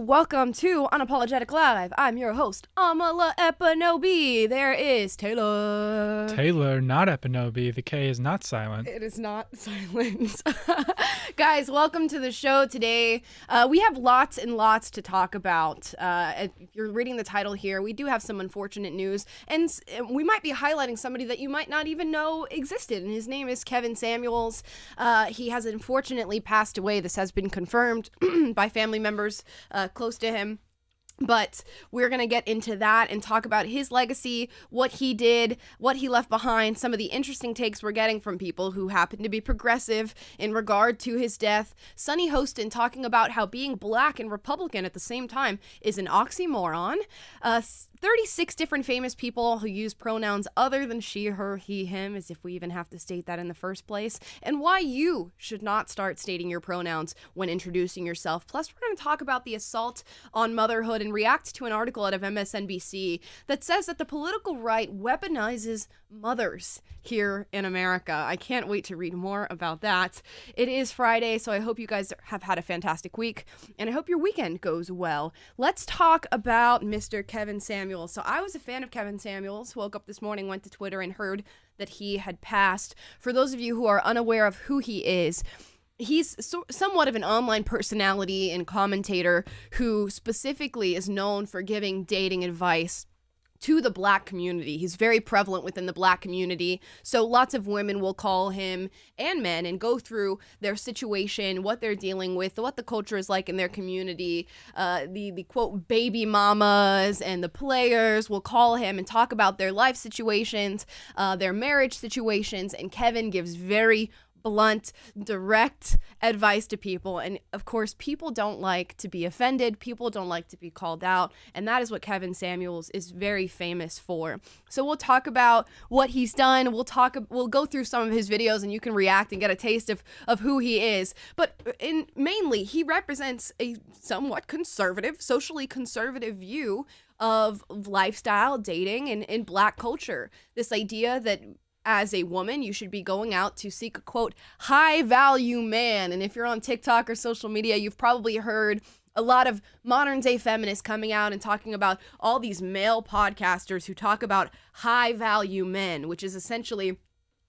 welcome to Unapologetic Live. I'm your host, Amala Epinobi. There is Taylor. Taylor, not Epinobi. The K is not silent. It is not silent. Guys, welcome to the show today. We have lots and lots to talk about. If you're reading the title here, we do have some unfortunate news, and we might be highlighting somebody that you might not even know existed, and his name is Kevin Samuels. He has unfortunately passed away. This has been confirmed by family members close to him. But we're going to get into that and talk about his legacy, what he did, what he left behind, some of the interesting takes we're getting from people who happen to be progressive in regard to his death. Sonny Hostin talking about how being black and Republican at the same time is an oxymoron. 36 different famous people who use pronouns other than she, her, he, him, as if we even have to state that in the first place, and why you should not start stating your pronouns when introducing yourself. Plus, we're going to talk about the assault on motherhood and react to an article out of MSNBC that says that the political right weaponizes mothers here in America. I can't wait to read more about that. It is Friday, so I hope you guys have had a fantastic week, and I hope your weekend goes well. Let's talk about Mr. Kevin Samuels. So I was a fan of Kevin Samuels, woke up this morning, went to Twitter, and heard that he had passed. For those of you who are unaware of who he is, he's somewhat of an online personality and commentator who specifically is known for giving dating advice to the black community. He's very prevalent within the black community. So lots of women will call him, and men, and go through their situation, what they're dealing with, what the culture is like in their community. The quote baby mamas and the players will call him and talk about their life situations, their marriage situations. And Kevin gives very blunt, direct advice to people. And of course, people don't like to be offended. People don't like to be called out. And that is what Kevin Samuels is very famous for. So we'll talk about what he's done. We'll go through some of his videos and you can react and get a taste of who he is. But mainly, he represents a somewhat conservative, socially conservative view of lifestyle, dating, and in black culture. This idea that as a woman, you should be going out to seek a, quote, high-value man. And if you're on TikTok or social media, you've probably heard a lot of modern-day feminists coming out and talking about all these male podcasters who talk about high-value men, which is essentially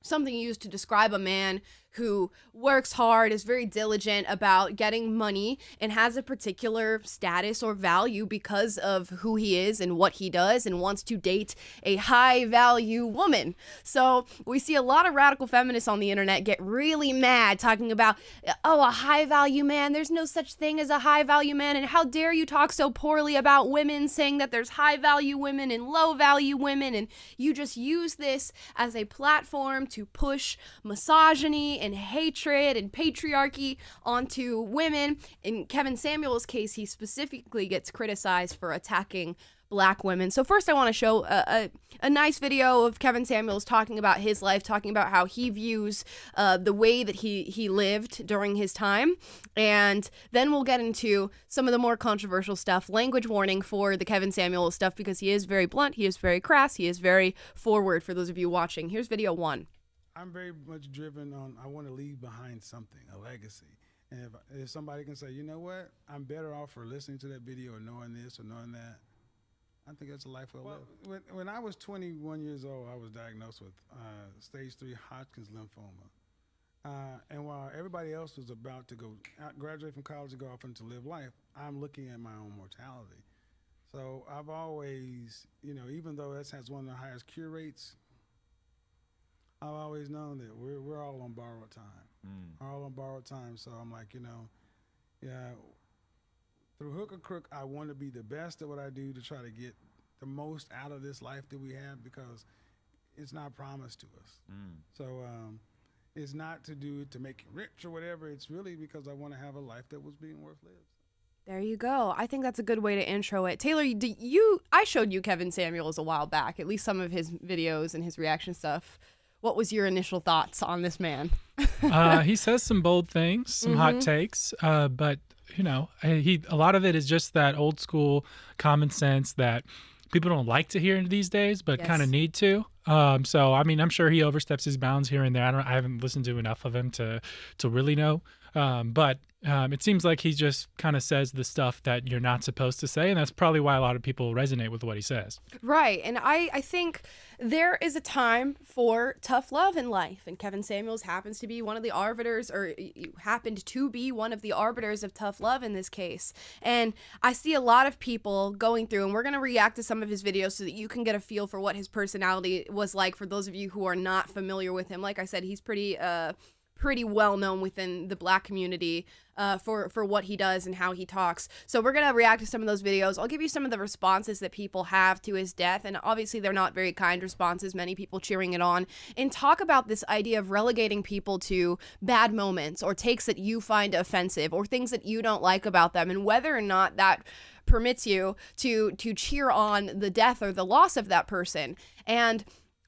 something used to describe a man who works hard, is very diligent about getting money, and has a particular status or value because of who he is and what he does, and wants to date a high-value woman. So we see a lot of radical feminists on the internet get really mad talking about, oh, a high-value man, there's no such thing as a high-value man, and how dare you talk so poorly about women, saying that there's high-value women and low-value women, and you just use this as a platform to push misogyny and hatred and patriarchy onto women. In Kevin Samuels' case, he specifically gets criticized for attacking black women. So first I want to show a nice video of Kevin Samuels talking about his life, talking about how he views the way that he lived during his time. And then we'll get into some of the more controversial stuff. Language warning for the Kevin Samuels stuff, because he is very blunt, he is very crass, he is very forward for those of you watching. Here's video 1. I'm very much driven on, I want to leave behind something, a legacy. And if somebody can say, you know what, I'm better off for listening to that video or knowing this or knowing that, I think that's a life well lived. When I was 21 years old, I was diagnosed with stage 3 Hodgkin's lymphoma. And while everybody else was about to graduate from college and go off into live life, I'm looking at my own mortality. So I've always, even though that has one of the highest cure rates, I've always known that we're all on borrowed time. We're all on borrowed time. So I'm like, through hook or crook, I want to be the best at what I do to try to get the most out of this life that we have, because it's not promised to us. So it's not to do it to make it rich or whatever. It's really because I want to have a life that was being worth lived. There you go. I think that's a good way to intro it. Taylor, I showed you Kevin Samuels a while back, at least some of his videos and his reaction stuff. What was your initial thoughts on this man? He says some bold things, some hot takes, but a lot of it is just that old school common sense that people don't like to hear these days, but kind of need to. So I mean, I'm sure he oversteps his bounds here and there. I haven't listened to enough of him to really know. But It seems like he just kind of says the stuff that you're not supposed to say, and that's probably why a lot of people resonate with what he says. Right. And I think there is a time for tough love in life, and Kevin Samuels happens to be one of the arbiters, or happened to be one of the arbiters of tough love in this case. And I see a lot of people going through, and we're going to react to some of his videos so that you can get a feel for what his personality was like for those of you who are not familiar with him. Like I said, he's pretty well known within the Black community for what he does and how he talks. So we're going to react to some of those videos. I'll give you some of the responses that people have to his death, and obviously they're not very kind responses, many people cheering it on, and talk about this idea of relegating people to bad moments or takes that you find offensive or things that you don't like about them, and whether or not that permits you to cheer on the death or the loss of that person. And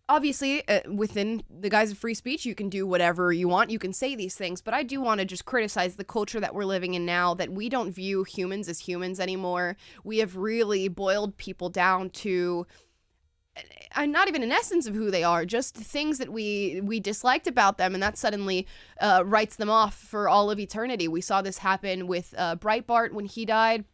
obviously, within the guise of free speech, you can do whatever you want. You can say these things, but I do want to just criticize the culture that we're living in now, that we don't view humans as humans anymore. We have really boiled people down to not even an essence of who they are, just things that we disliked about them, and that suddenly writes them off for all of eternity. We saw this happen with Breitbart when he died,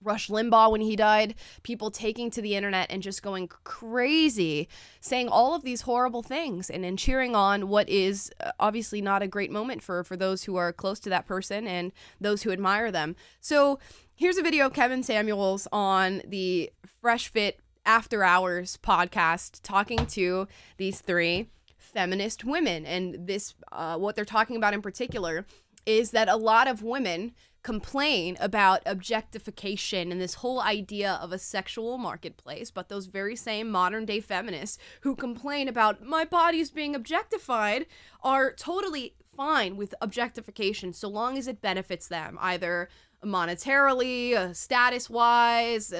Rush Limbaugh when he died, people taking to the internet and just going crazy, saying all of these horrible things and cheering on what is obviously not a great moment for those who are close to that person and those who admire them. So here's a video of Kevin Samuels on the Fresh Fit After Hours podcast talking to these three feminist women. And this, what they're talking about in particular is that a lot of women complain about objectification and this whole idea of a sexual marketplace, but those very same modern day feminists who complain about my body's being objectified are totally fine with objectification so long as it benefits them, either monetarily, status-wise,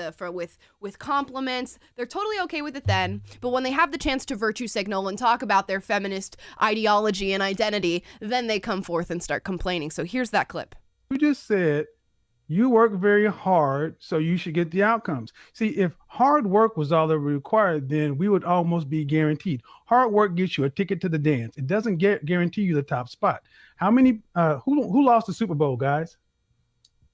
with compliments. They're totally okay with it then, but when they have the chance to virtue signal and talk about their feminist ideology and identity, then they come forth and start complaining. So here's that clip. You just said you work very hard, so you should get the outcomes. See, if hard work was all that required, then we would almost be guaranteed. Hard work gets you a ticket to the dance. It doesn't guarantee you the top spot. How many, who lost the Super Bowl, guys?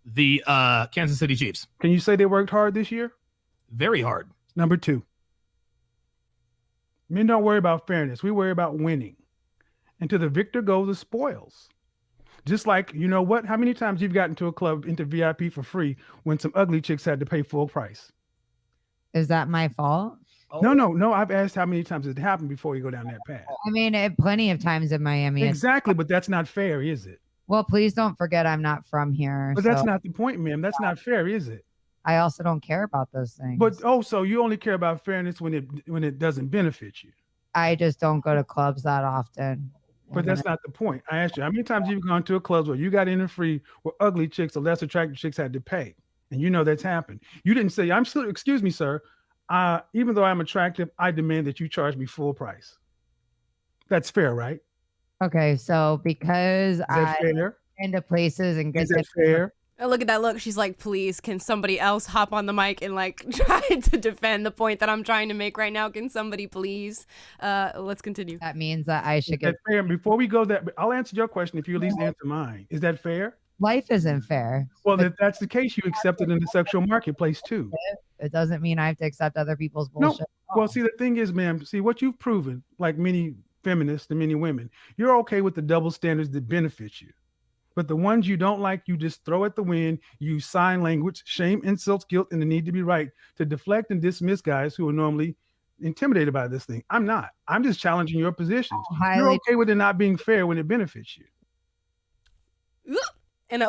The Kansas City Chiefs. Can you say they worked hard this year? Very hard. Number two, men don't worry about fairness. We worry about winning. And to the victor go the spoils. Just like, you know what? How many times you've gotten to a club into VIP for free when some ugly chicks had to pay full price? Is that my fault? Oh. No. I've asked how many times it happened before you go down that path. I mean, plenty of times in Miami. Exactly, but that's not fair, is it? Well, please don't forget I'm not from here. But that's not the point, ma'am. That's not fair, is it? I also don't care about those things. But so you only care about fairness when it doesn't benefit you. I just don't go to clubs that often. But that's not the point. I asked you, how many times you've gone to a club where you got in for free where ugly chicks or less attractive chicks had to pay? And you know that's happened. You didn't say, excuse me, sir. Even though I'm attractive, I demand that you charge me full price. That's fair, right? Okay, so because I fair? into places and get Is that fair? Oh, look at that look. She's like, please, can somebody else hop on the mic and like try to defend the point that I'm trying to make right now? Can somebody please? Let's continue. that means that I should Is get that fair? Before we go there, I'll answer your question if you at least answer mine. Is that fair? life isn't fair. Well, if that's the case, you accept it in the sexual marketplace too. It doesn't mean I have to accept other people's No. bullshit. Well, see, the thing is, ma'am, see what you've proven, like many feminists and many women, you're okay with the double standards that benefit you. But the ones you don't like, you just throw at the wind, use sign language, shame, insults, guilt, and the need to be right to deflect and dismiss guys who are normally intimidated by this thing. I'm not. I'm just challenging your positions. You're okay with it not being fair when it benefits you. And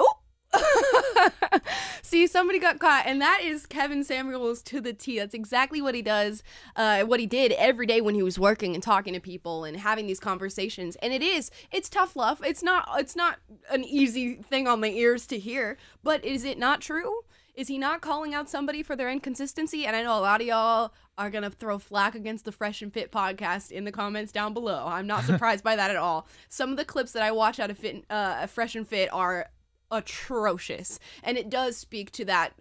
see, somebody got caught, and that is Kevin Samuels to the T. That's exactly what he does, what he did every day when he was working and talking to people and having these conversations. And it's tough love. It's not an easy thing on the ears to hear, but is it not true? Is he not calling out somebody for their inconsistency? And I know a lot of y'all are going to throw flack against the Fresh and Fit podcast in the comments down below. I'm not surprised by that at all. Some of the clips that I watch out of Fresh and Fit are atrocious, and it does speak to that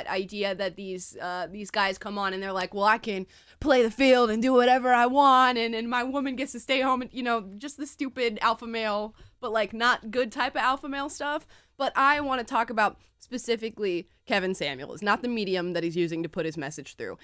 idea that these guys come on and they're like, well, I can play the field and do whatever I want, and my woman gets to stay home, and just the stupid alpha male but like not good type of alpha male stuff. But I want to talk about specifically Kevin Samuels, not the medium that he's using to put his message through.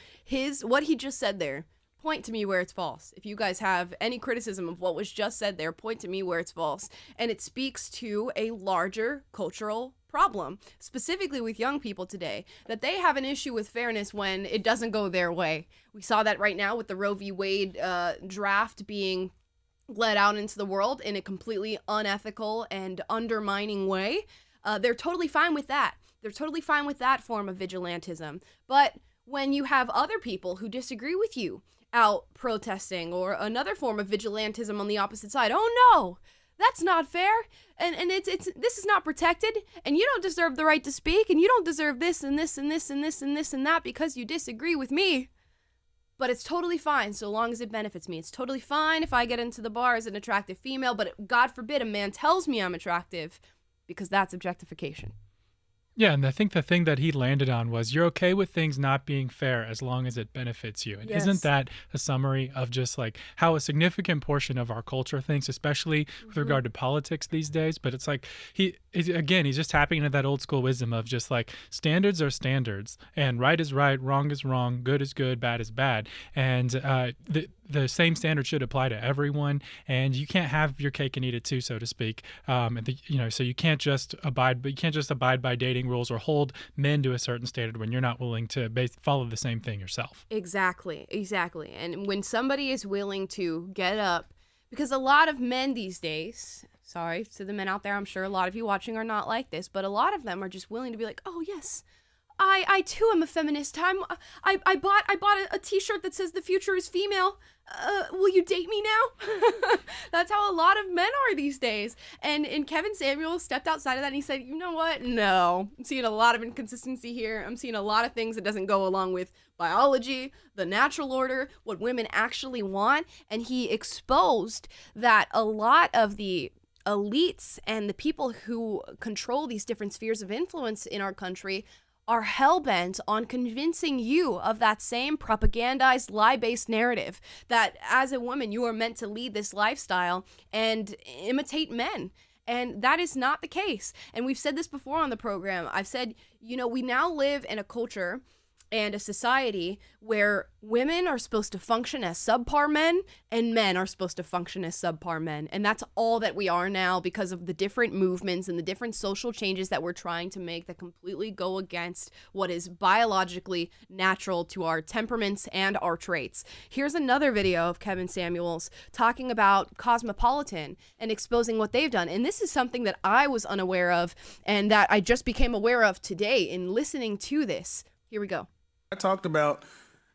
What he just said there, point to me where it's false. If you guys have any criticism of what was just said there, point to me where it's false. And it speaks to a larger cultural problem, specifically with young people today, that they have an issue with fairness when it doesn't go their way. We saw that right now with the Roe v. Wade draft being let out into the world in a completely unethical and undermining way. They're totally fine with that. They're totally fine with that form of vigilantism. But when you have other people who disagree with you out protesting, or another form of vigilantism on the opposite side, oh no, that's not fair, and this is not protected, and you don't deserve the right to speak, and you don't deserve this and this and this and this and this and that because you disagree with me. But it's totally fine so long as it benefits me. It's totally fine if I get into the bar as an attractive female, but God forbid a man tells me I'm attractive, because that's objectification. Yeah, and I think the thing that he landed on was you're okay with things not being fair as long as it benefits you. And isn't that a summary of just like how a significant portion of our culture thinks, especially with regard to politics these days? But it's like he's just tapping into that old school wisdom of just like standards are standards, and right is right, wrong is wrong, good is good, bad is bad. And the same standard should apply to everyone, and you can't have your cake and eat it too, so to speak. So you can't just abide by dating rules or hold men to a certain standard when you're not willing to follow the same thing yourself. Exactly. And when somebody is willing to get up, because a lot of men these days, sorry to the men out there, I'm sure a lot of you watching are not like this, but a lot of them are just willing to be like, oh yes, I too am a feminist. I bought a t-shirt that says the future is female. Will you date me now? That's how a lot of men are these days. And Kevin Samuels stepped outside of that and he said, you know what? No, I'm seeing a lot of inconsistency here. I'm seeing a lot of things that doesn't go along with biology, the natural order, what women actually want. And he exposed that a lot of the elites and the people who control these different spheres of influence in our country are hell-bent on convincing you of that same propagandized, lie-based narrative that as a woman, you are meant to lead this lifestyle and imitate men. And that is not the case. And we've said this before on the program. I've said, we now live in a culture and a society where women are supposed to function as subpar men and men are supposed to function as subpar men. And that's all that we are now because of the different movements and the different social changes that we're trying to make that completely go against what is biologically natural to our temperaments and our traits. Here's another video of Kevin Samuels talking about Cosmopolitan and exposing what they've done. And this is something that I was unaware of and that I just became aware of today in listening to this. Here we go. I talked about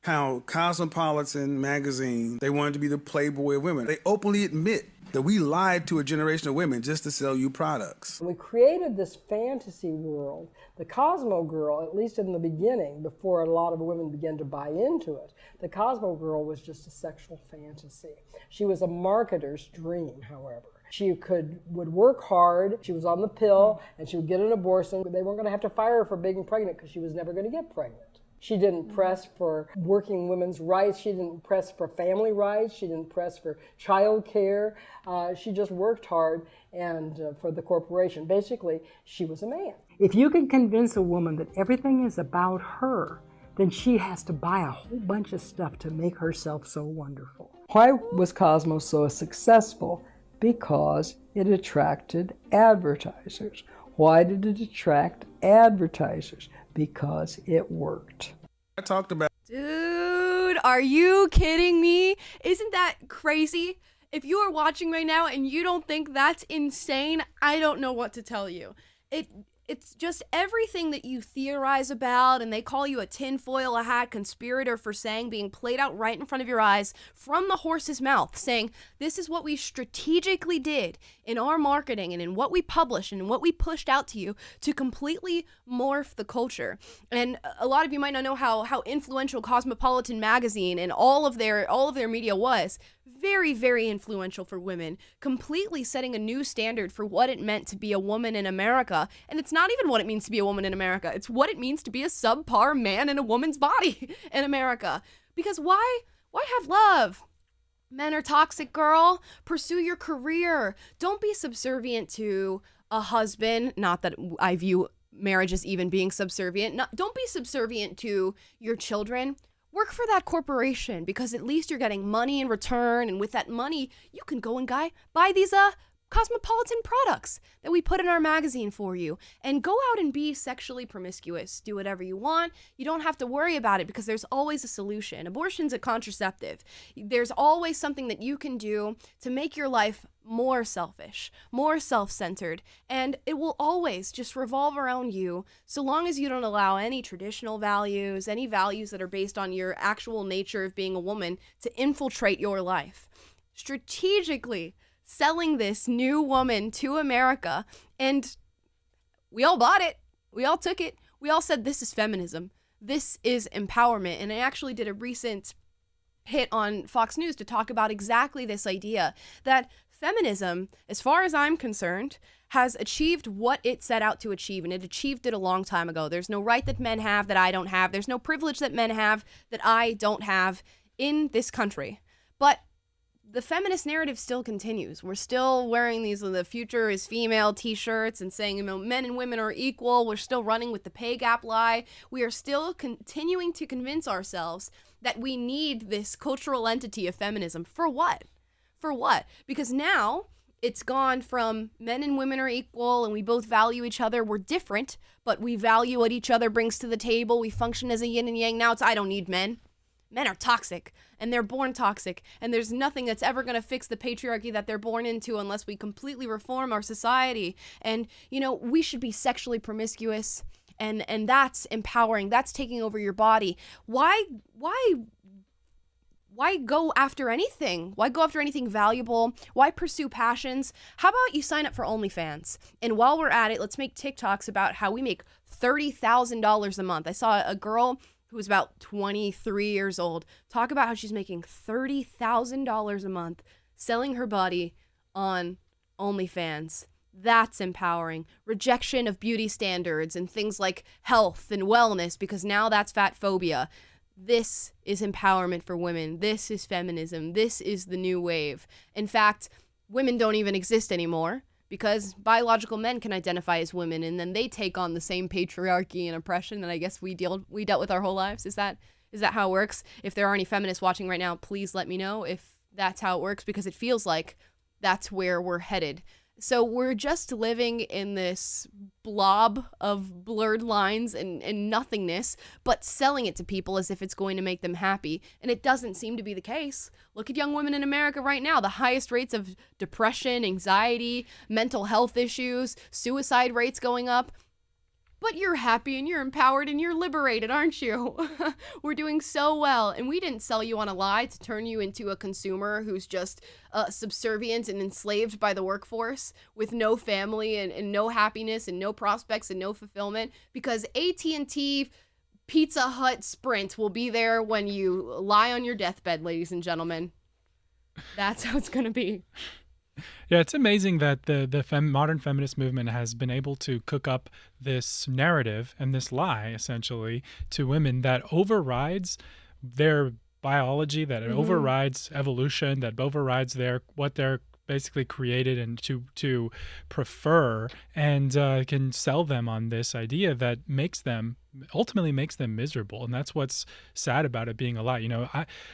how Cosmopolitan magazine, they wanted to be the Playboy of women. They openly admit that we lied to a generation of women just to sell you products. We created this fantasy world. The Cosmo Girl, at least in the beginning, before a lot of women began to buy into it, the Cosmo Girl was just a sexual fantasy. She was a marketer's dream, however. She would work hard, she was on the pill, and she would get an abortion. They weren't going to have to fire her for being pregnant because she was never going to get pregnant. She didn't press for working women's rights. She didn't press for family rights. She didn't press for child care. She just worked hard and for the corporation. Basically, she was a man. If you can convince a woman that everything is about her, then she has to buy a whole bunch of stuff to make herself so wonderful. Why was Cosmo so successful? Because it attracted advertisers. Why did it attract advertisers? Because it worked. I talked about... Dude, are you kidding me? Isn't that crazy? If you are watching right now and you don't think that's insane, I don't know what to tell you. It's just everything that you theorize about, and they call you a tinfoil hat conspirator for saying, being played out right in front of your eyes from the horse's mouth, saying this is what we strategically did in our marketing and in what we published and what we pushed out to you to completely morph the culture. And a lot of you might not know how influential Cosmopolitan magazine and all of their media was. Very, very influential for women, completely setting a new standard for what it meant to be a woman in America. And it's not even what it means to be a woman in America. It's what it means to be a subpar man in a woman's body in America. Because why have love? Men are toxic, girl. Pursue your career. Don't be subservient to a husband. Not that I view marriage as even being subservient. Don't be subservient to your children. Work for that corporation, because at least you're getting money in return. And with that money, you can go and buy these Cosmopolitan products that we put in our magazine for you, and go out and be sexually promiscuous. Do whatever you want. You don't have to worry about it, because there's always a solution. Abortion's a contraceptive. There's always something that you can do to make your life more selfish, more self-centered, and it will always just revolve around you, so long as you don't allow any traditional values, any values that are based on your actual nature of being a woman, to infiltrate your life. Strategically selling this new woman to America, and we all bought it. We all took it. We all said, this is feminism. This is empowerment. And I actually did a recent hit on Fox News to talk about exactly this idea, that feminism, as far as I'm concerned, has achieved what it set out to achieve, and it achieved it a long time ago. There's no right that men have that I don't have. There's no privilege that men have that I don't have in this country. But the feminist narrative still continues. We're still wearing these "the future is female" t-shirts and saying, you know, men and women are equal. We're still running with the pay gap lie. We are still continuing to convince ourselves that we need this cultural entity of feminism. For what? For what? Because now it's gone from men and women are equal and we both value each other. We're different, but we value what each other brings to the table. We function as a yin and yang. Now it's, I don't need men. Men are toxic, and they're born toxic, and there's nothing that's ever going to fix the patriarchy that they're born into unless we completely reform our society. And, you know, we should be sexually promiscuous, and that's empowering. That's taking over your body. Why go after anything? Why go after anything valuable? Why pursue passions? How about you sign up for OnlyFans? And while we're at it, let's make TikToks about how we make $30,000 a month. I saw a girl who was about 23 years old talk about how she's making $30,000 a month selling her body on OnlyFans. That's empowering. Rejection of beauty standards and things like health and wellness, because now that's fat phobia. This is empowerment for women. This is feminism. This is the new wave. In fact, women don't even exist anymore, because biological men can identify as women, and then they take on the same patriarchy and oppression that I guess we dealt with our whole lives. Is that how it works? If there are any feminists watching right now, please let me know if that's how it works, because it feels like that's where we're headed. So we're just living in this blob of blurred lines and nothingness, but selling it to people as if it's going to make them happy. And it doesn't seem to be the case. Look at young women in America right now. The highest rates of depression, anxiety, mental health issues, suicide rates going up. But you're happy and you're empowered and you're liberated, aren't you? We're doing so well. And we didn't sell you on a lie to turn you into a consumer who's just subservient and enslaved by the workforce with no family and no happiness and no prospects and no fulfillment. Because AT&T Pizza Hut Sprint will be there when you lie on your deathbed, ladies and gentlemen. That's how it's going to be. Yeah, it's amazing that the modern feminist movement has been able to cook up this narrative and this lie, essentially, to women that overrides their biology, that it overrides evolution, that overrides what they're basically created and to prefer, and can sell them on this idea that ultimately makes them miserable. And that's what's sad about it being a lie. You know,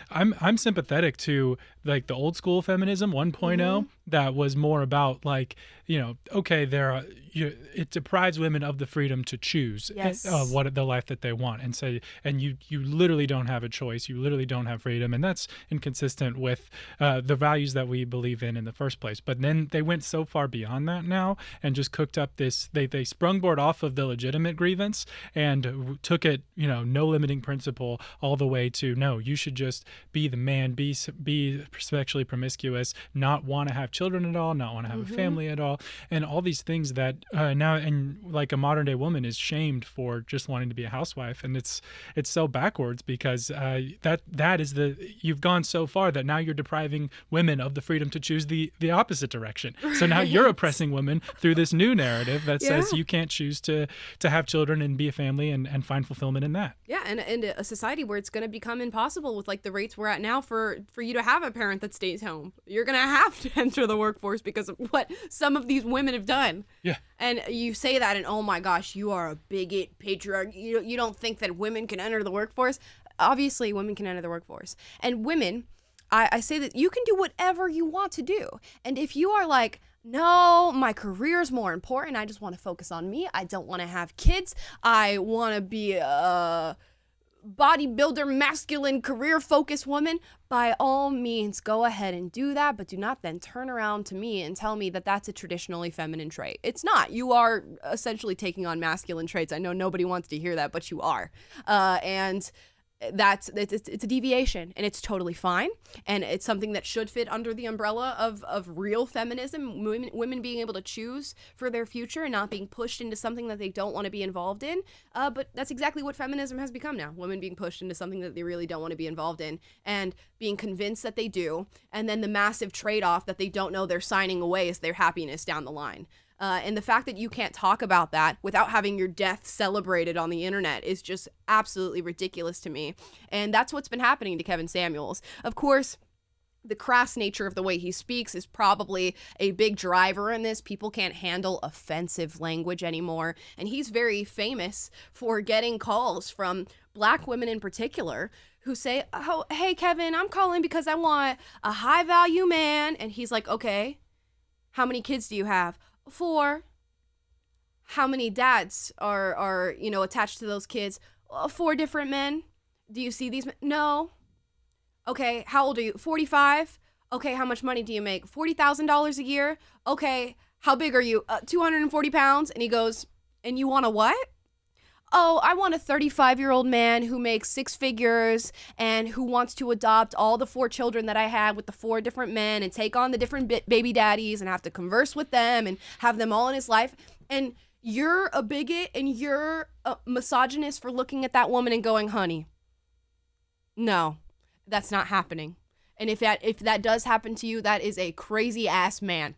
I'm sympathetic to like the old school feminism 1.0 that was more about like, you know, okay, it deprives women of the freedom to choose what the life that they want, and say, and you literally don't have a choice, you literally don't have freedom, and that's inconsistent with the values that we believe in the first place. But then they went so far beyond that now and just cooked up this, they sprungboard off of the legitimate grievance and took it, you know, no limiting principle all the way to, no, you should just be the man, be sexually promiscuous, not want to have children at all, not want to have a family at all, and all these things that now, and like a modern day woman is shamed for just wanting to be a housewife. And it's so backwards, because that is you've gone so far that now you're depriving women of the freedom to choose the opposite direction. So now you're oppressing women through this new narrative that says you can't choose to have children and be a family and find fulfillment in that. Yeah, and a society where it's going to become impossible with like the rates we're at now for you to have a parent that stays home. You're going to have to enter the workforce because of what some of these women have done. Yeah. And you say that and oh my gosh, you are a bigot, patriarch. You don't think that women can enter the workforce? Obviously, women can enter the workforce. And women, I say that you can do whatever you want to do. And if you are like, no, my career's more important. I just want to focus on me. I don't want to have kids. I want to be a bodybuilder, masculine, career-focused woman. By all means, go ahead and do that, but do not then turn around to me and tell me that that's a traditionally feminine trait. It's not. You are essentially taking on masculine traits. I know nobody wants to hear that, but you are. And it's a deviation, and it's totally fine, and it's something that should fit under the umbrella of real feminism, women being able to choose for their future and not being pushed into something that they don't want to be involved in, but that's exactly what feminism has become now. Women being pushed into something that they really don't want to be involved in and being convinced that they do, and then the massive trade-off that they don't know they're signing away is their happiness down the line. And the fact that you can't talk about that without having your death celebrated on the internet is just absolutely ridiculous to me. And that's what's been happening to Kevin Samuels. Of course, the crass nature of the way he speaks is probably a big driver in this. People can't handle offensive language anymore. And he's very famous for getting calls from Black women in particular who say, oh, hey, Kevin, I'm calling because I want a high value man. And he's like, okay, how many kids do you have? 4. How many dads are attached to those kids? 4 different men. Do you see these men? No. Okay, how old are you? 45. Okay, how much money do you make? $40,000 a year. Okay, how big are you? 240 pounds. And he goes, and you want a what? Oh, I want a 35-year-old man who makes 6 figures and who wants to adopt all the 4 children that I had with the 4 different men and take on the different baby daddies and have to converse with them and have them all in his life. And you're a bigot and you're a misogynist for looking at that woman and going, honey, no, that's not happening. And if that does happen to you, that is a crazy ass man.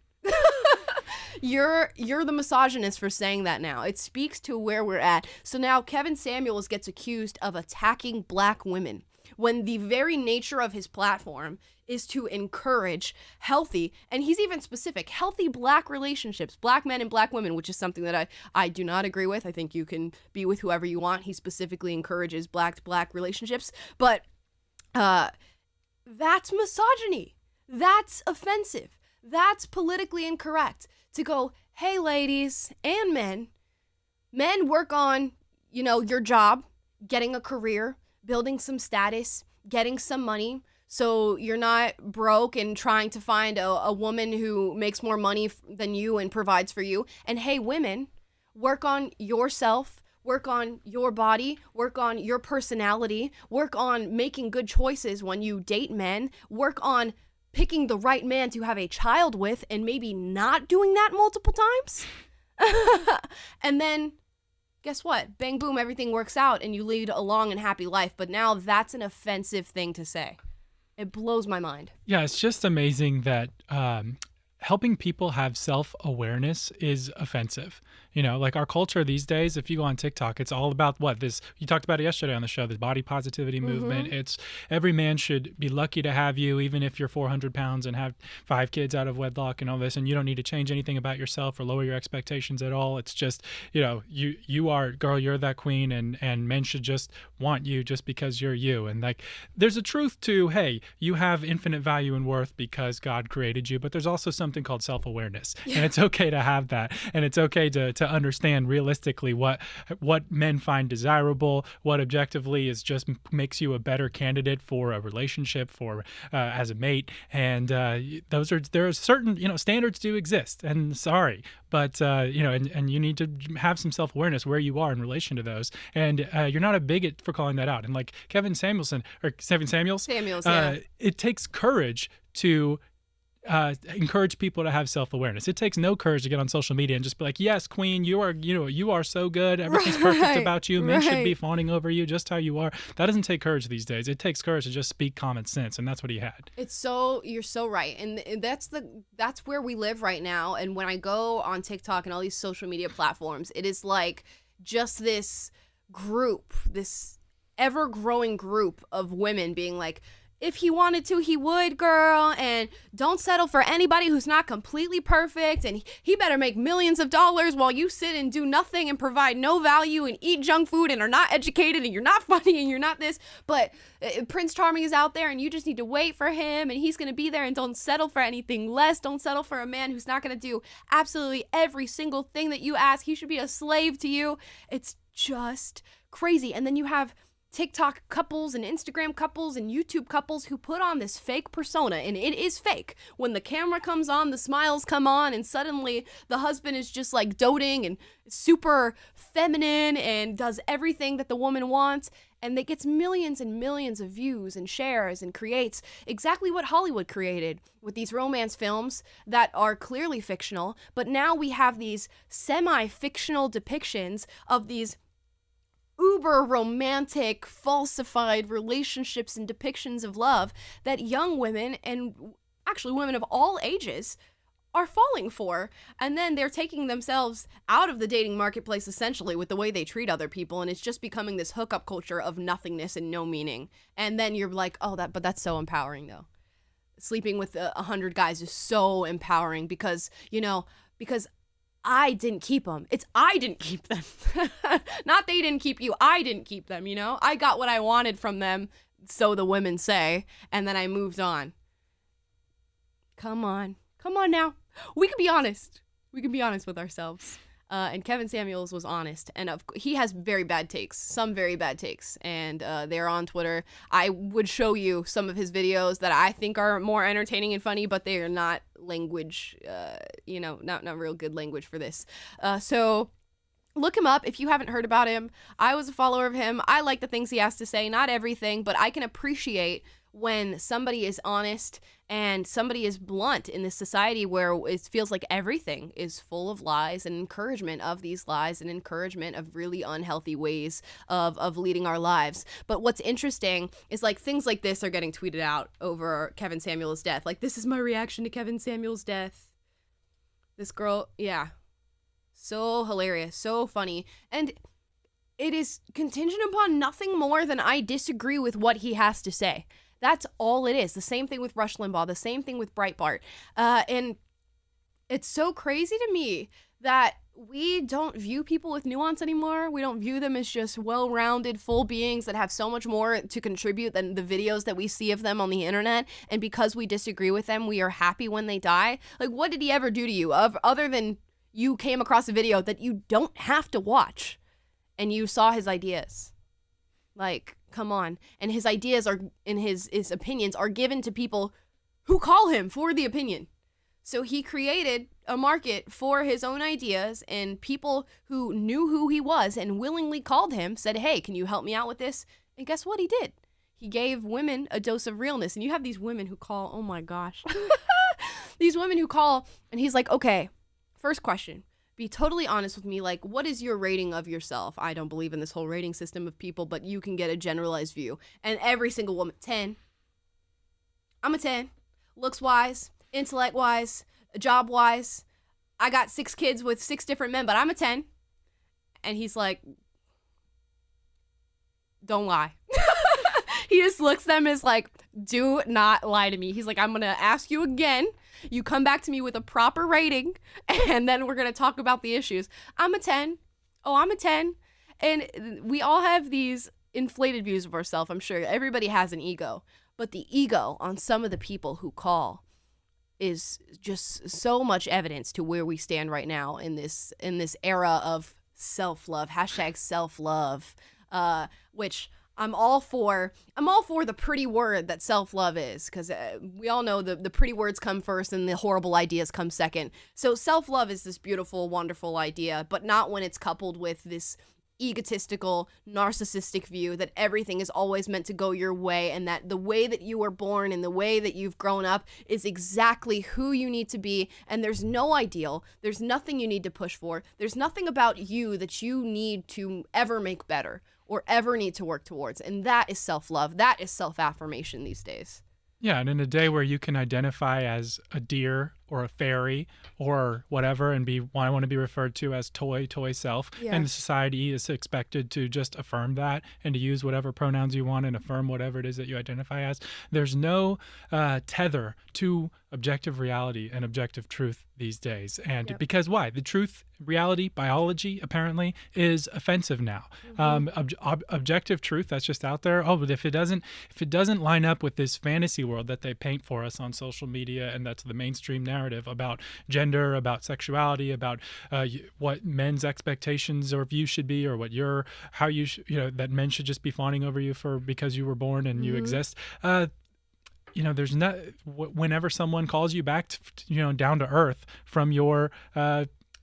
You're the misogynist for saying that now. It speaks to where we're at. So now Kevin Samuels gets accused of attacking Black women when the very nature of his platform is to encourage healthy, and he's even specific, healthy Black relationships, Black men and Black women, which is something that I do not agree with. I think you can be with whoever you want. He specifically encourages Black to Black relationships. But that's misogyny. That's offensive. That's politically incorrect. To go, hey, ladies and men work on, your job, getting a career, building some status, getting some money, so you're not broke and trying to find a woman who makes more money than you and provides for you. And hey, women, work on yourself, work on your body, work on your personality, work on making good choices when you date men, work on picking the right man to have a child with and maybe not doing that multiple times. And then guess what? Bang, boom, everything works out and you lead a long and happy life. But now that's an offensive thing to say. It blows my mind. Yeah, it's just amazing that helping people have self-awareness is offensive. Like our culture these days, if you go on TikTok, it's all about you talked about it yesterday on the show, the body positivity movement. It's every man should be lucky to have you, even if you're 400 pounds and have 5 kids out of wedlock and all this, and you don't need to change anything about yourself or lower your expectations at all. It's just, you are, girl, you're that queen, and men should just want you just because you're you. And like, there's a truth to, hey, you have infinite value and worth because God created you, but there's also something called self-awareness. Yeah. And it's okay to have that. And it's okay to understand realistically what men find desirable, what objectively is just makes you a better candidate for a relationship, for as a mate. And there are certain standards do exist. And sorry, but and you need to have some self-awareness where you are in relation to those. And you're not a bigot for calling that out. And like Kevin Samuels, yeah. It takes courage to encourage people to have self-awareness. It takes no courage to get on social media and just be like, yes, queen, you are so good. Everything's perfect about you. Men should be fawning over you just how you are. That doesn't take courage these days. It takes courage to just speak common sense. And that's what he had. You're so right. And that's where we live right now. And when I go on TikTok and all these social media platforms, it is like just this group, this ever-growing group of women being like, if he wanted to, he would, girl, and don't settle for anybody who's not completely perfect, and he better make millions of dollars while you sit and do nothing and provide no value and eat junk food and are not educated and you're not funny and you're not this, but Prince Charming is out there and you just need to wait for him and he's going to be there, and don't settle for anything less. Don't settle for a man who's not going to do absolutely every single thing that you ask. He should be a slave to you. It's just crazy. And then you have TikTok couples and Instagram couples and YouTube couples who put on this fake persona, and it is fake. When the camera comes on, the smiles come on, and suddenly the husband is just like doting and super feminine and does everything that the woman wants, and it gets millions and millions of views and shares and creates exactly what Hollywood created with these romance films that are clearly fictional, but now we have these semi-fictional depictions of these uber romantic, falsified relationships and depictions of love that young women, and actually women of all ages, are falling for. And then they're taking themselves out of the dating marketplace essentially with the way they treat other people, and it's just becoming this hookup culture of nothingness and no meaning. And then you're like, oh, but that's so empowering though. Sleeping with 100 guys is so empowering because I didn't keep them. It's I didn't keep them. Not they didn't keep you. I didn't keep them, you know? I got what I wanted from them, so the women say, and then I moved on. Come on. Come on now. We can be honest. We can be honest with ourselves. And Kevin Samuels was honest. And he has very bad takes, some very bad takes. And they're on Twitter. I would show you some of his videos that I think are more entertaining and funny, but they are not language, not real good language for this. So look him up if you haven't heard about him. I was a follower of him. I like the things he has to say. Not everything, but I can appreciate when somebody is honest and somebody is blunt in this society where it feels like everything is full of lies and encouragement of these lies and encouragement of really unhealthy ways of leading our lives. But what's interesting is like things like this are getting tweeted out over Kevin Samuels' death. Like, this is my reaction to Kevin Samuels' death. This girl, yeah. So hilarious, so funny. And it is contingent upon nothing more than I disagree with what he has to say. That's all it is. The same thing with Rush Limbaugh, the same thing with Breitbart. And it's so crazy to me that we don't view people with nuance anymore. We don't view them as just well-rounded, full beings that have so much more to contribute than the videos that we see of them on the internet. And because we disagree with them, we are happy when they die. Like, what did he ever do to you other than you came across a video that you don't have to watch and you saw his ideas? Like, come on. And his ideas are, and his opinions are given to people who call him for the opinion. So he created a market for his own ideas, and people who knew who he was and willingly called him said, hey, can you help me out with this? And guess what he did? He gave women a dose of realness. And you have these women who call, oh my gosh, these women who call, and he's like, okay, first question. Be totally honest with me. Like, what is your rating of yourself? I don't believe in this whole rating system of people, but you can get a generalized view. And every single woman, 10. I'm a 10. Looks wise, intellect wise, job wise. I got 6 kids with 6 different men, but I'm a 10. And he's like, don't lie. He just looks at them as like, do not lie to me. He's like, I'm going to ask you again. You come back to me with a proper rating, and then we're going to talk about the issues. I'm a 10. Oh, I'm a 10. And we all have these inflated views of ourselves. I'm sure everybody has an ego. But the ego on some of the people who call is just so much evidence to where we stand right now in this era of self-love, #self-love, which I'm all for the pretty word that self-love is, because we all know the pretty words come first and the horrible ideas come second. So self-love is this beautiful, wonderful idea, but not when it's coupled with this egotistical, narcissistic view that everything is always meant to go your way, and that the way that you were born and the way that you've grown up is exactly who you need to be, and there's no ideal, there's nothing you need to push for, there's nothing about you that you need to ever make better or ever need to work towards. And that is self-love. That is self-affirmation these days. Yeah, and in a day where you can identify as a deer or a fairy or whatever, and I want to be referred to as toy self. Yeah. And society is expected to just affirm that and to use whatever pronouns you want and affirm whatever it is that you identify as. There's no tether to objective reality and objective truth these days. And because why? The truth, reality, biology apparently is offensive now. Objective truth that's just out there. Oh, but if it doesn't line up with this fantasy world that they paint for us on social media, and that's the mainstream narrative about gender, about sexuality, about what men's expectations or views should be, or what that men should just be fawning over you because you were born and you exist. There's not, whenever someone calls you back to, down to earth from your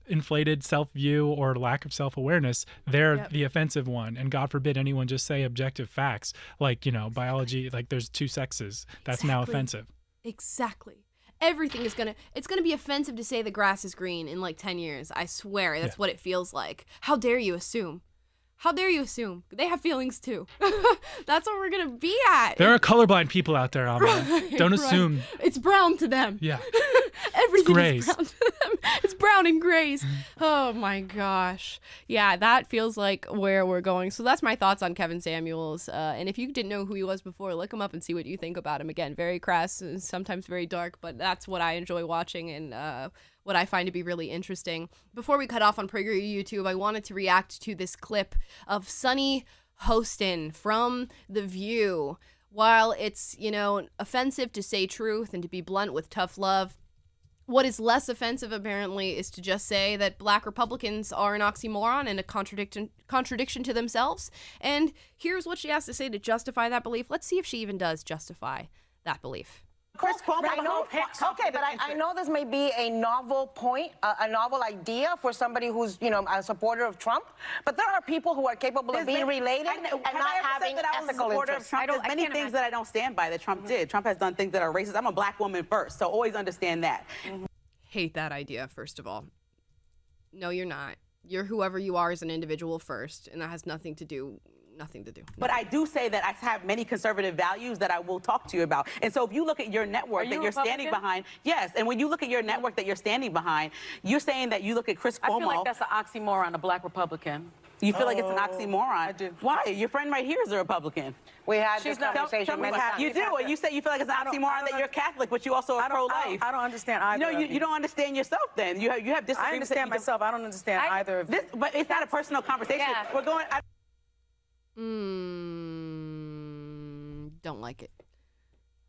inflated self-view or lack of self-awareness, they're the offensive one. And God forbid anyone just say objective facts like, biology, like there's two sexes. That's now offensive. Exactly. Everything is it's gonna be offensive to say the grass is green in like 10 years. I swear, that's what it feels like. How dare you assume? How dare you assume? They have feelings too. That's what we're gonna be at. There are colorblind people out there, Alma. Don't assume. It's brown to them. Yeah. Everything It's is brown to them. It's brown and grays. Oh my gosh. Yeah, that feels like where we're going. So that's my thoughts on Kevin Samuels. And if you didn't know who he was before, look him up and see what you think about him. Again, very crass, sometimes very dark, but that's what I enjoy watching and what I find to be really interesting. Before we cut off on PragerU YouTube, I wanted to react to this clip of Sunny Hostin from The View. While it's, offensive to say truth and to be blunt with tough love, what is less offensive, apparently, is to just say that Black Republicans are an oxymoron and a contradiction to themselves. And here's what she has to say to justify that belief. Let's see if she even does justify that belief. Chris Cuomo, okay, but I know this may be a novel point, a novel idea for somebody who's, a supporter of Trump, but there are people who are capable of being related and not having ethical interests. There's many things that I don't stand by that Trump did. Trump has done things that are racist. I'm a Black woman first, so always understand that. Hate that idea, first of all. No, you're not. You're whoever you are as an individual first, and that has nothing to do. But I do say that I have many conservative values that I will talk to you about. And so if you look at your network that you're standing behind, yes, and when you look at your network that you're standing behind, you're saying that you look at Chris Cuomo. I feel like that's an oxymoron, a Black Republican. You feel like it's an oxymoron? I do. Why? Your friend right here is a Republican. We had this conversation many times. You do, and you say you feel like it's an oxymoron that you're Catholic, but you also are pro-life. I don't understand either. No, you don't understand yourself then. You have disagreements. I understand myself. I don't understand either of this. But it's not a personal conversation. Yeah. We're going... Don't like it.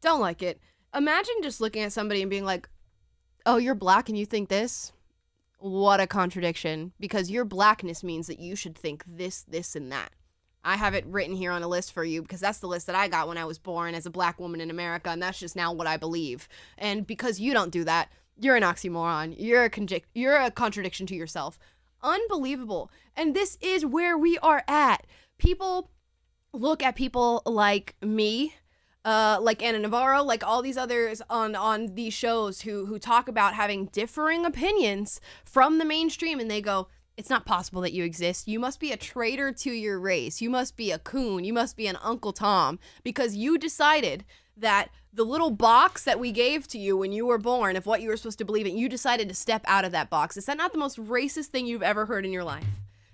Don't like it. Imagine just looking at somebody and being like, oh, you're Black and you think this? What a contradiction. Because your Blackness means that you should think this, this, and that. I have it written here on a list for you because that's the list that I got when I was born as a Black woman in America, and that's just now what I believe. And because you don't do that, you're an oxymoron. You're a contradiction to yourself. Unbelievable. And this is where we are at. People look at people like me, like Anna Navarro, like all these others on these shows who talk about having differing opinions from the mainstream, and they go, it's not possible that you exist. You must be a traitor to your race. You must be a coon. You must be an Uncle Tom because you decided that the little box that we gave to you when you were born of what you were supposed to believe in, you decided to step out of that box. Is that not the most racist thing you've ever heard in your life?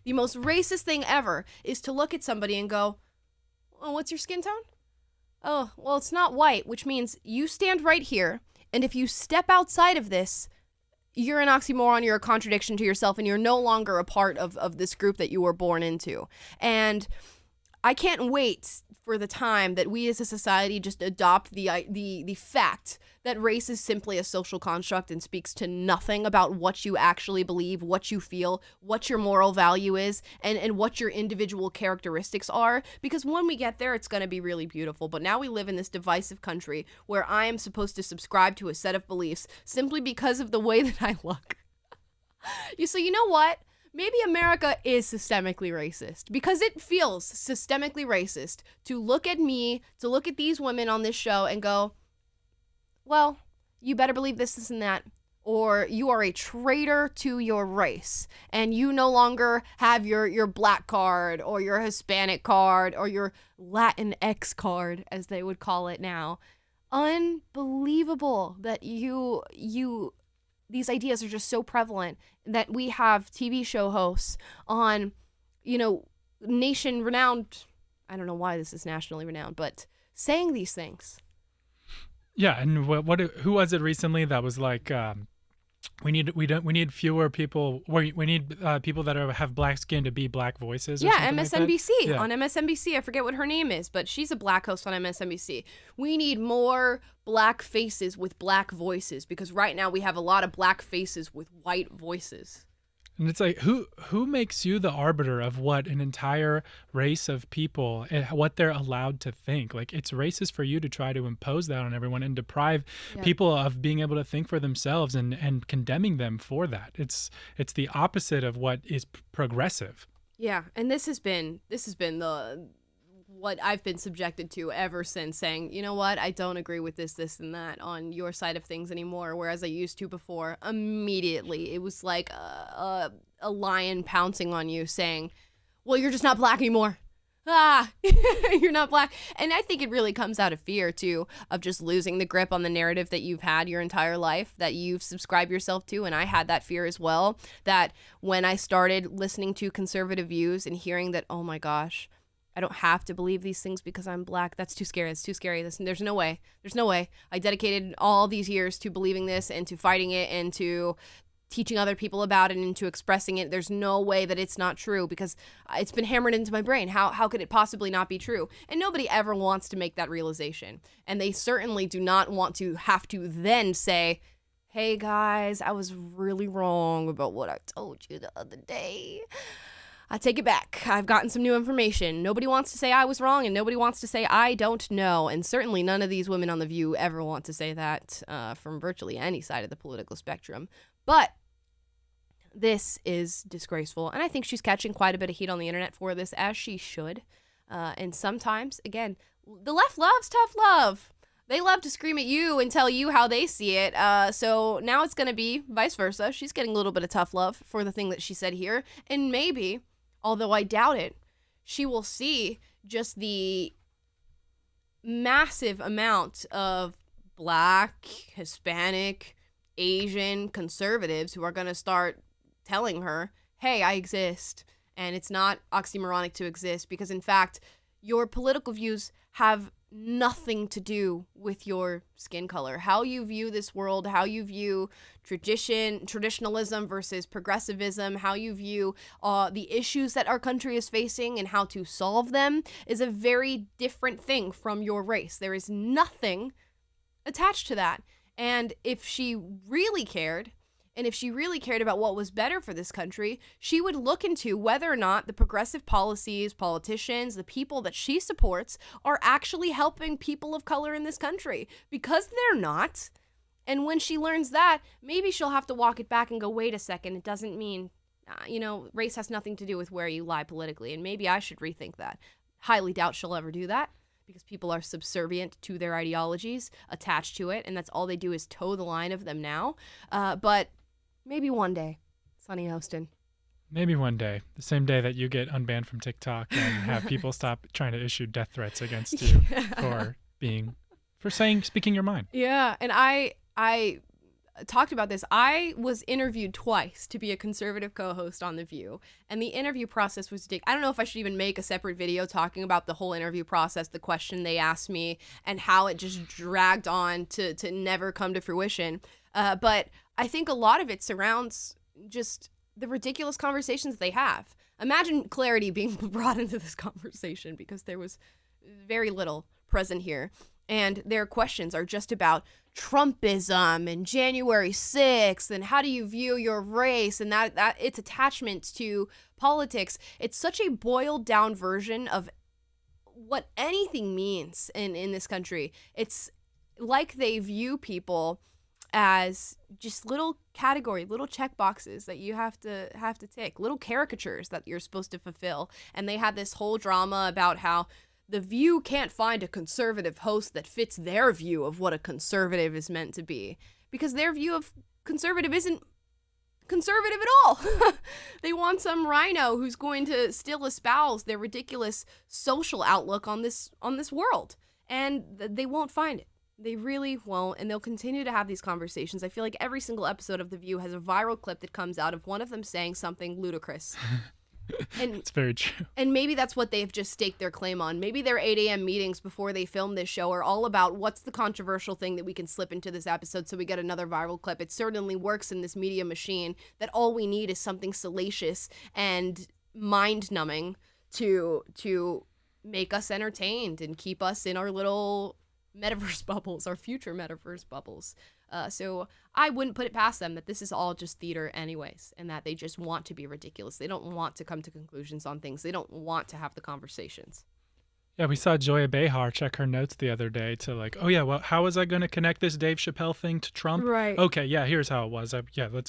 The most racist thing ever is to look at somebody and go, oh, what's your skin tone? Oh, well, it's not white, which means you stand right here, and if you step outside of this, you're an oxymoron, you're a contradiction to yourself, and you're no longer a part of this group that you were born into. And I can't wait for the time that we as a society just adopt the fact that race is simply a social construct and speaks to nothing about what you actually believe, what you feel, what your moral value is, and what your individual characteristics are. Because when we get there, it's going to be really beautiful. But now we live in this divisive country where I am supposed to subscribe to a set of beliefs simply because of the way that I look. So you know what? Maybe America is systemically racist because it feels systemically racist to look at me, to look at these women on this show and go, well, you better believe this and that, or you are a traitor to your race and you no longer have your Black card or your Hispanic card or your Latinx card, as they would call it now. Unbelievable that you these ideas are just so prevalent that we have TV show hosts on, nation-renowned, I don't know why this is nationally renowned, but saying these things. Yeah, and who was it recently that was like, we need fewer people. We need people that have black skin to be black voices. Or MSNBC. Like that. On MSNBC, I forget what her name is, but she's a black host on MSNBC. We need more black faces with black voices, because right now we have a lot of black faces with white voices. And it's like, who makes you the arbiter of what an entire race of people, what they're allowed to think? Like, it's racist for you to try to impose that on everyone and deprive people of being able to think for themselves and condemning them for that. It's the opposite of what is progressive. Yeah, and this has been what I've been subjected to ever since, saying, you know what, I don't agree with this, and that on your side of things anymore, whereas I used to before. Immediately, it was like a lion pouncing on you saying, well, you're just not black anymore. You're not black. And I think it really comes out of fear, too, of just losing the grip on the narrative that you've had your entire life, that you've subscribed yourself to. And I had that fear as well, that when I started listening to conservative views and hearing that, oh my gosh, I don't have to believe these things because I'm black. That's too scary. It's too scary. There's no way. There's no way. I dedicated all these years to believing this and to fighting it and to teaching other people about it and to expressing it. There's no way that it's not true, because it's been hammered into my brain. How could it possibly not be true? And nobody ever wants to make that realization. And they certainly do not want to have to then say, hey guys, I was really wrong about what I told you the other day. I take it back. I've gotten some new information. Nobody wants to say I was wrong, and nobody wants to say I don't know. And certainly none of these women on The View ever want to say that from virtually any side of the political spectrum. But this is disgraceful. And I think she's catching quite a bit of heat on the internet for this, as she should. And sometimes, again, the left loves tough love. They love to scream at you and tell you how they see it. So now it's going to be vice versa. She's getting a little bit of tough love for the thing that she said here. And maybe, although I doubt it, she will see just the massive amount of Black, Hispanic, Asian conservatives who are going to start telling her, hey, I exist, and it's not oxymoronic to exist, because in fact, your political views have nothing to do with your skin color. How you view this world, how you view traditionalism versus progressivism, how you view the issues that our country is facing and how to solve them is a very different thing from your race. There is nothing attached to that. And if she really cared, and if she really cared about what was better for this country, she would look into whether or not the progressive policies, politicians, the people that she supports are actually helping people of color in this country. Because they're not. And when she learns that, maybe she'll have to walk it back and go, wait a second, it doesn't mean, race has nothing to do with where you lie politically. And maybe I should rethink that. Highly doubt she'll ever do that, because people are subservient to their ideologies, attached to it, and that's all they do is toe the line of them now. But maybe one day, Sunny Hostin. Maybe one day, the same day that you get unbanned from TikTok and have people stop trying to issue death threats against you for speaking your mind. Yeah, and I talked about this. I was interviewed twice to be a conservative co-host on The View, and the interview process was I don't know if I should even make a separate video talking about the whole interview process, the question they asked me, and how it just dragged on to never come to fruition. But I think a lot of it surrounds just the ridiculous conversations that they have. Imagine clarity being brought into this conversation, because there was very little present here. And their questions are just about Trumpism and January 6th and how do you view your race and that its attachment to politics. It's such a boiled down version of what anything means in this country. It's like they view people as just little check boxes that you have to tick, little caricatures that you're supposed to fulfill. And they had this whole drama about how The View can't find a conservative host that fits their view of what a conservative is meant to be, because their view of conservative isn't conservative at all. They want some rhino who's going to still espouse their ridiculous social outlook on this world, and they won't find it. They really won't, and they'll continue to have these conversations. I feel like every single episode of The View has a viral clip that comes out of one of them saying something ludicrous. And it's very true. And maybe that's what they've just staked their claim on. Maybe their 8 a.m. meetings before they film this show are all about what's the controversial thing that we can slip into this episode so we get another viral clip. It certainly works in this media machine that all we need is something salacious and mind-numbing to make us entertained and keep us in our little metaverse bubbles, our future metaverse bubbles. So I wouldn't put it past them that this is all just theater anyways, and that they just want to be ridiculous. They don't want to come to conclusions on things. They don't want to have the conversations. Yeah, we saw Joya Behar check her notes the other day to like, oh yeah, well, how was I going to connect this Dave Chappelle thing to Trump? Right. Okay, yeah, here's how it was.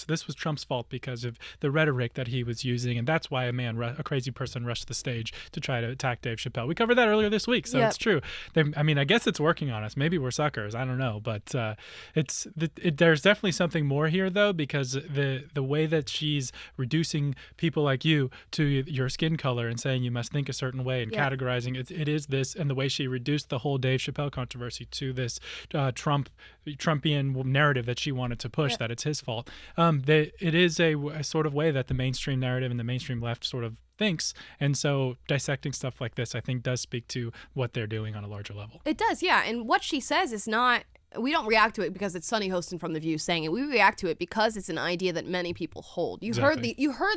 This was Trump's fault because of the rhetoric that he was using, and that's why a crazy person rushed the stage to try to attack Dave Chappelle. We covered that earlier this week, so Yep. It's true. I guess it's working on us. Maybe we're suckers. I don't know, but there's definitely something more here though, because the way that she's reducing people like you to your skin color and saying you must think a certain way and Yeah. categorizing it is this, and the way she reduced the whole Dave Chappelle controversy to this Trumpian narrative that she wanted to push, that it's his fault. It is a sort of way that the mainstream narrative and the mainstream left sort of thinks, and so dissecting stuff like this, I think, does speak to what they're doing on a larger level. It does, yeah. And what she says is not, we don't react to it because it's Sunny Hostin from The View saying it. We react to it because it's an idea that many people hold. You heard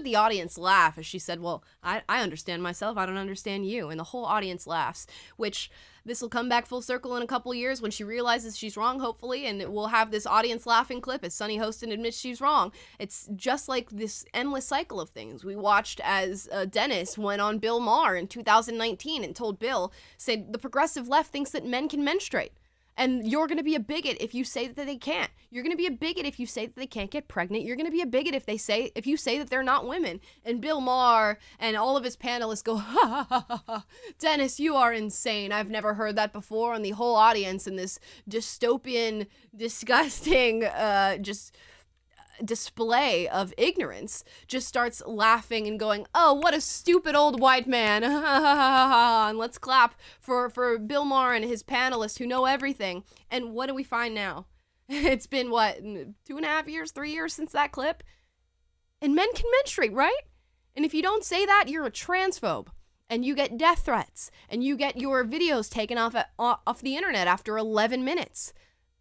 the audience laugh as she said, well, I understand myself, I don't understand you. And the whole audience laughs, which this will come back full circle in a couple of years when she realizes she's wrong, hopefully, and we'll have this audience laughing clip as Sunny Hostin admits she's wrong. It's just like this endless cycle of things. We watched as Dennis went on Bill Maher in 2019 and told Bill, said the progressive left thinks that men can menstruate. And you're going to be a bigot if you say that they can't. You're going to be a bigot if you say that they can't get pregnant. You're going to be a bigot if you say that they're not women. And Bill Maher and all of his panelists go, ha ha ha ha ha. Dennis, you are insane. I've never heard that before. And the whole audience in this dystopian, disgusting, display of ignorance just starts laughing and going, oh, what a stupid old white man. And let's clap for Bill Maher and his panelists who know everything. And what do we find now? It's been, 2.5 years, 3 years since that clip? And men can menstruate, right? And if you don't say that, you're a transphobe. And you get death threats. And you get your videos taken off the internet after 11 minutes.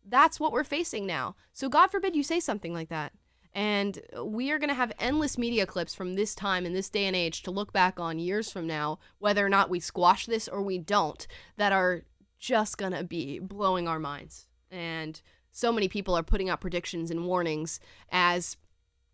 That's what we're facing now. So God forbid you say something like that. And we are going to have endless media clips from this time in this day and age to look back on years from now, whether or not we squash this or we don't, that are just going to be blowing our minds. And so many people are putting out predictions and warnings, as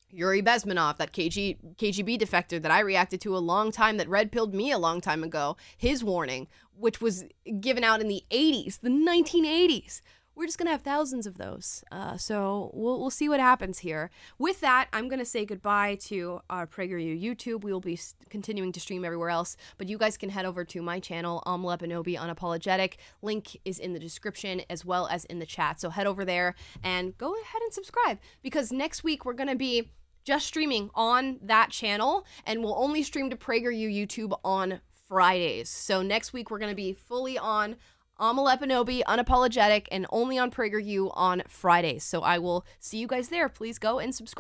Yuri Bezmenov, that KGB defector that I reacted to a long time, that red-pilled me a long time ago, his warning, which was given out in the 80s, the 1980s. We're just going to have thousands of those. So we'll see what happens here. With that, I'm going to say goodbye to our PragerU YouTube. We will be continuing to stream everywhere else, but you guys can head over to my channel, Lepanobi Unapologetic. Link is in the description as well as in the chat. So head over there and go ahead and subscribe, because next week we're going to be just streaming on that channel, and we'll only stream to PragerU YouTube on Fridays. So next week we're going to be fully on Lepanobi Unapologetic and only on PragerU on Fridays. So I will see you guys there. Please go and subscribe.